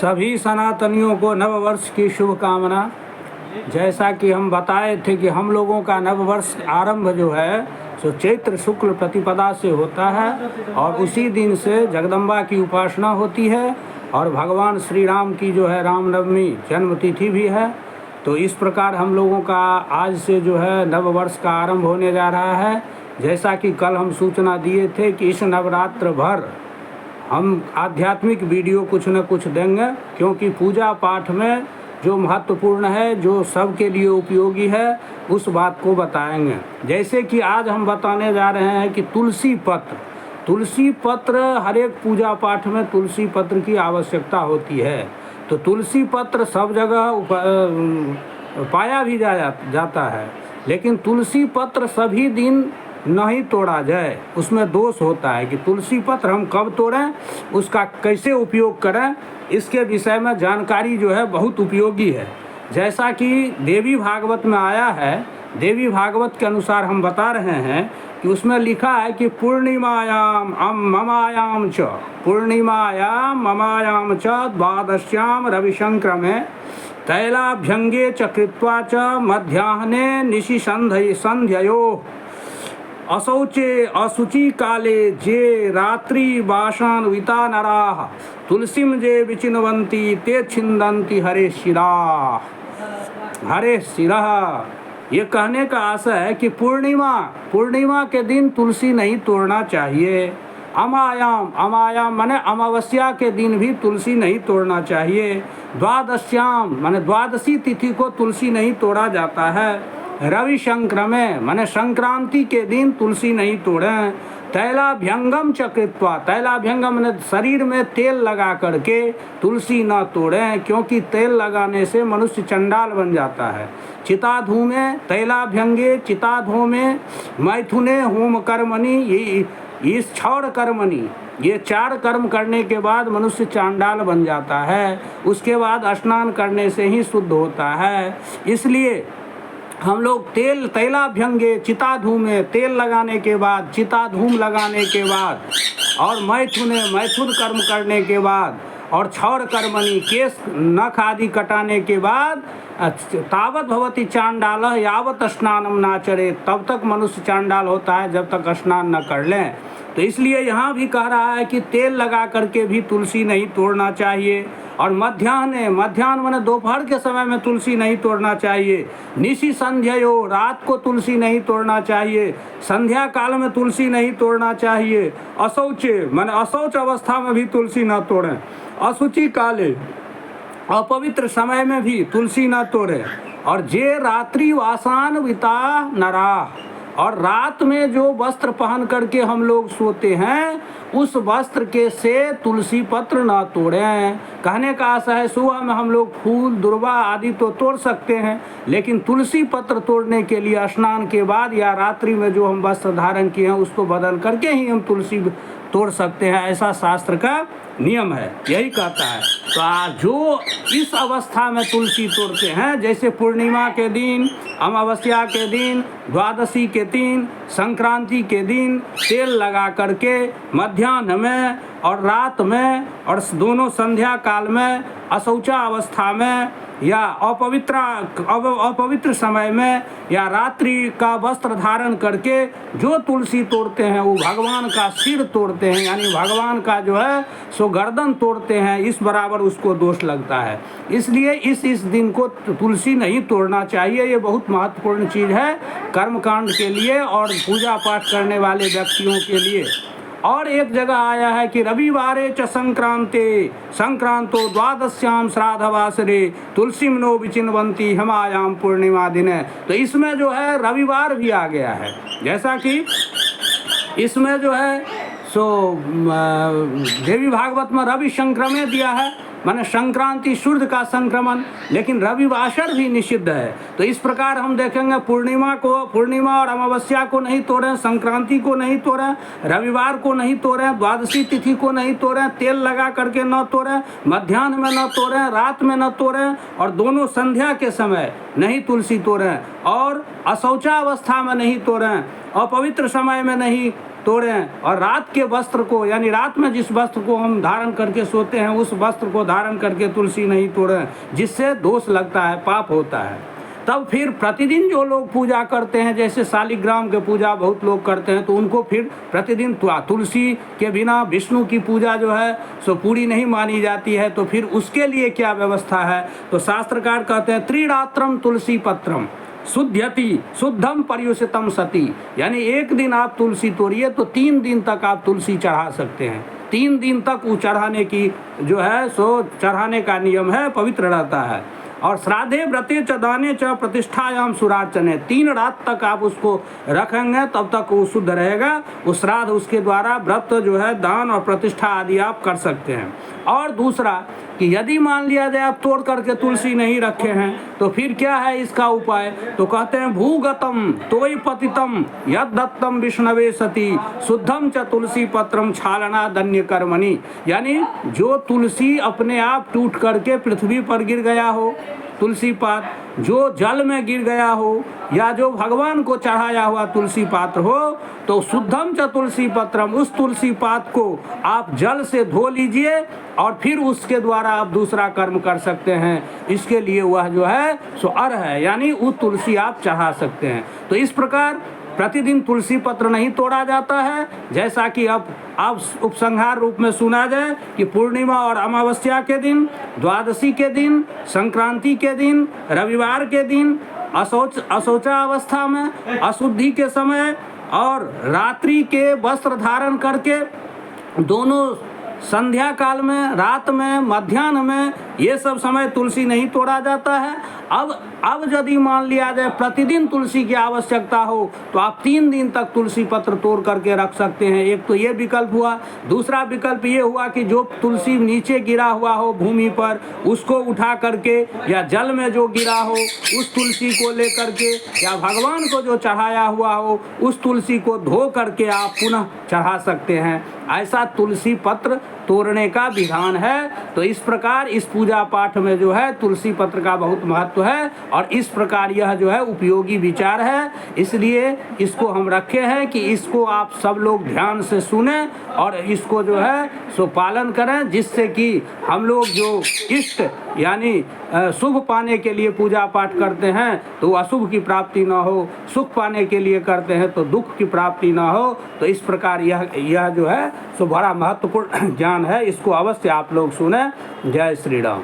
सभी सनातनियों को नववर्ष की शुभकामना। जैसा कि हम बताए थे कि हम लोगों का नववर्ष आरंभ जो है सो चैत्र शुक्ल प्रतिपदा से होता है और उसी दिन से जगदम्बा की उपासना होती है और भगवान श्री राम की जो है रामनवमी जन्म तिथि भी है। तो इस प्रकार हम लोगों का आज से जो है नववर्ष का आरंभ होने जा रहा है। जैसा कि कल हम सूचना दिए थे कि इस नवरात्र भर हम आध्यात्मिक वीडियो कुछ न कुछ देंगे, क्योंकि पूजा पाठ में जो महत्वपूर्ण है, जो सबके लिए उपयोगी है, उस बात को बताएंगे। जैसे कि आज हम बताने जा रहे हैं कि तुलसी पत्र हर एक पूजा पाठ में तुलसी पत्र की आवश्यकता होती है। तो तुलसी पत्र सब जगह पाया भी जाता है, लेकिन तुलसी पत्र सभी दिन नहीं तोड़ा जाए, उसमें दोष होता है कि तुलसी पत्र हम कब तोड़ें, उसका कैसे उपयोग करें, इसके विषय में जानकारी जो है बहुत उपयोगी है। जैसा कि देवी भागवत में आया है, देवी भागवत के अनुसार हम बता रहे हैं कि उसमें लिखा है कि पूर्णिमायाम ममायाम च द्वादश्याम रविशंक्रमे तैलाभ्यंगे च कृत्वा च मध्याह्ने निशि संध्ययो असौचे असुचि काले जे रात्रि वासान्विता नराः तुलसीम जे विचिन्वन्ति ते छिन्दन्ति हरे शिरः। ये कहने का आशय है कि पूर्णिमा के दिन तुलसी नहीं तोड़ना चाहिए। अमायाम माने अमावस्या के दिन भी तुलसी नहीं तोड़ना चाहिए। द्वादश्याम माने द्वादशी तिथि को तुलसी नहीं तोड़ा जाता है। रवि संक्रमे माने संक्रांति के दिन तुलसी नहीं तोड़ें। तैलाभ्यंगम चकृत्वा, तैलाभ्यंगम माने शरीर में तेल लगा करके तुलसी न तोड़ें, क्योंकि तेल लगाने से मनुष्य चंडाल बन जाता है। चिताधूमे तैलाभ्यंगे चिताधूमे मैथुने होम कर्मणि, इस क्षौर कर्मणि, ये 4 कर्म करने के बाद मनुष्य चांडाल बन जाता है। उसके बाद स्नान करने से ही शुद्ध होता है। इसलिए हम लोग तैलाभ्यंगे चिताधूमे, तेल लगाने के बाद, चिताधूम लगाने के बाद और मैथुन कर्म करने के बाद और क्षौर कर्मणि, केश नख आदि कटाने के बाद तावत भवति चांडाल यावत स्नानम नाचरे, तब तक मनुष्य चांडाल होता है जब तक स्नान न कर लें। तो इसलिए यहाँ भी कह रहा है कि तेल लगा करके भी तुलसी नहीं तोड़ना चाहिए। और मध्याह्न माने दोपहर के समय में तुलसी नहीं तोड़ना चाहिए। निशि संध्यायो, रात को तुलसी नहीं तोड़ना चाहिए। संध्या काल में तुलसी नहीं तोड़ना चाहिए। असौचे माने असौच अवस्था में भी तुलसी न तोड़ें। असुचि काले, अपवित्र समय में भी तुलसी न तोड़ें। और जे रात्रि वासान्विता नराः, और रात में जो वस्त्र पहन करके हम लोग सोते हैं, उस वस्त्र के से तुलसी पत्र ना तोड़ें। कहने का आशा है सुबह में हम लोग फूल दुर्वा आदि तो तोड़ सकते हैं, लेकिन तुलसी पत्र तोड़ने के लिए स्नान के बाद या रात्रि में जो हम वस्त्र धारण किए हैं उसको बदल करके ही हम तुलसी तोड़ सकते हैं, ऐसा शास्त्र का नियम है, यही कहता है। तो आज जो इस अवस्था में तुलसी तोड़ते हैं, जैसे पूर्णिमा के दिन, अमावस्या के दिन, द्वादशी के दिन, संक्रांति के दिन तेल लगा करके मध्याह्न में और रात में और दोनों संध्या काल में, अशौचा अवस्था में या अपवित्र समय में या रात्रि का वस्त्र धारण करके जो तुलसी तोड़ते हैं वो भगवान का सिर तोड़ते हैं, यानी भगवान का जो है सो गर्दन तोड़ते हैं, इस बराबर उसको दोष लगता है। इसलिए इस दिन को तुलसी नहीं तोड़ना चाहिए। ये बहुत महत्वपूर्ण चीज़ है कर्मकांड के लिए और पूजा पाठ करने वाले व्यक्तियों के लिए। और एक जगह आया है कि रविवारे च संक्रांतो द्वादश्याम श्राद्धवासरे तुलसीम नो विचिन्वन्ति हमायाम पूर्णिमा दिने। तो इसमें जो है रविवार भी आ गया है। जैसा कि इसमें जो है सो देवी भागवत में रवि संक्रमे दिया है, माने संक्रांति सूर्य का संक्रमण, लेकिन रविवासर भी निषिद्ध है। तो इस प्रकार हम देखेंगे पूर्णिमा और अमावस्या को नहीं तोड़ें, संक्रांति को नहीं तोड़ें, रविवार को नहीं तोड़ें, द्वादशी तिथि को नहीं तोड़ें, तेल लगा करके न तोड़ें, मध्याह्न में न तोड़ें, रात में न तोड़ें और दोनों संध्या के समय नहीं तुलसी तोड़ें और अशौचावस्था में नहीं तोड़ें, अपवित्र समय में नहीं तोड़ें, और रात के वस्त्र को, यानी रात में जिस वस्त्र को हम धारण करके सोते हैं उस वस्त्र को धारण करके तुलसी नहीं तोड़ें, जिससे दोष लगता है, पाप होता है। तब फिर प्रतिदिन जो लोग पूजा करते हैं, जैसे शालिग्राम के पूजा बहुत लोग करते हैं, तो उनको फिर प्रतिदिन तुलसी के बिना विष्णु की पूजा जो है सो पूरी नहीं मानी जाती है। तो फिर उसके लिए क्या व्यवस्था है? तो शास्त्रकार कहते हैं त्रिरात्रम तुलसी पत्रम शुद्ध्यति शुद्धम पर्युषितम सती, यानी एक दिन आप तुलसी तोड़िए तो 3 दिन तक आप तुलसी चढ़ा सकते हैं। 3 दिन तक वो चढ़ाने की जो है सो चढ़ाने का नियम है, पवित्र रहता है। और श्राद्धे व्रते च दाने च प्रतिष्ठायाम सुरार्चने, 3 रात तक आप उसको रखेंगे तब तक वो शुद्ध रहेगा। उस श्राद्ध उसके द्वारा व्रत जो है दान और प्रतिष्ठा आदि आप कर सकते हैं। और दूसरा कि यदि मान लिया जाए आप तोड़ करके तुलसी नहीं रखे हैं तो फिर क्या है इसका उपाय? तो कहते हैं भूगतम तोय पतितम यद दत्तम विष्णवे सती शुद्धम च तुलसी पत्रम छालना दन्य कर्मणि, यानी जो तुलसी अपने आप टूट करके पृथ्वी पर गिर गया हो, तुलसी पात जो जल में गिर गया हो, या जो भगवान को चढ़ाया हुआ तुलसी पात्र हो, तो शुद्धम च तुलसी पत्रम, उस तुलसी पात को आप जल से धो लीजिए और फिर उसके द्वारा आप दूसरा कर्म कर सकते हैं। इसके लिए वह जो है सो अर्ह है, यानी वो तुलसी आप चढ़ा सकते हैं। तो इस प्रकार प्रतिदिन तुलसी पत्र नहीं तोड़ा जाता है, जैसा कि अब उपसंहार रूप में सुना जाए कि पूर्णिमा और अमावस्या के दिन, द्वादशी के दिन, संक्रांति के दिन, रविवार के दिन, अशौचावस्था में, अशुद्धि के समय और रात्रि के वस्त्र धारण करके, दोनों संध्या काल में, रात में, मध्याह्न में, ये सब समय तुलसी नहीं तोड़ा जाता है। अब यदि मान लिया जाए प्रतिदिन तुलसी की आवश्यकता हो तो आप 3 दिन तक तुलसी पत्र तोड़ करके रख सकते हैं। एक तो ये विकल्प हुआ। दूसरा विकल्प ये हुआ कि जो तुलसी नीचे गिरा हुआ हो भूमि पर, उसको उठा करके, या जल में जो गिरा हो उस तुलसी को ले करके, या भगवान को जो चढ़ाया हुआ हो उस तुलसी को धो करके आप पुनः चढ़ा सकते हैं। ऐसा तुलसी पत्र तोड़ने का विधान है। तो इस प्रकार इस पूजा पाठ में जो है तुलसी पत्र का बहुत महत्व है, और इस प्रकार यह जो है उपयोगी विचार है, इसलिए इसको हम रखे हैं कि इसको आप सब लोग ध्यान से सुने और इसको जो है सो पालन करें, जिससे कि हम लोग जो इष्ट यानी शुभ पाने के लिए पूजा पाठ करते हैं तो अशुभ की प्राप्ति न हो, सुख पाने के लिए करते हैं तो दुख की प्राप्ति न हो। तो इस प्रकार यह जो है सो बड़ा महत्वपूर्ण ज्ञान है, इसको अवश्य आप लोग सुने। जय श्री राम।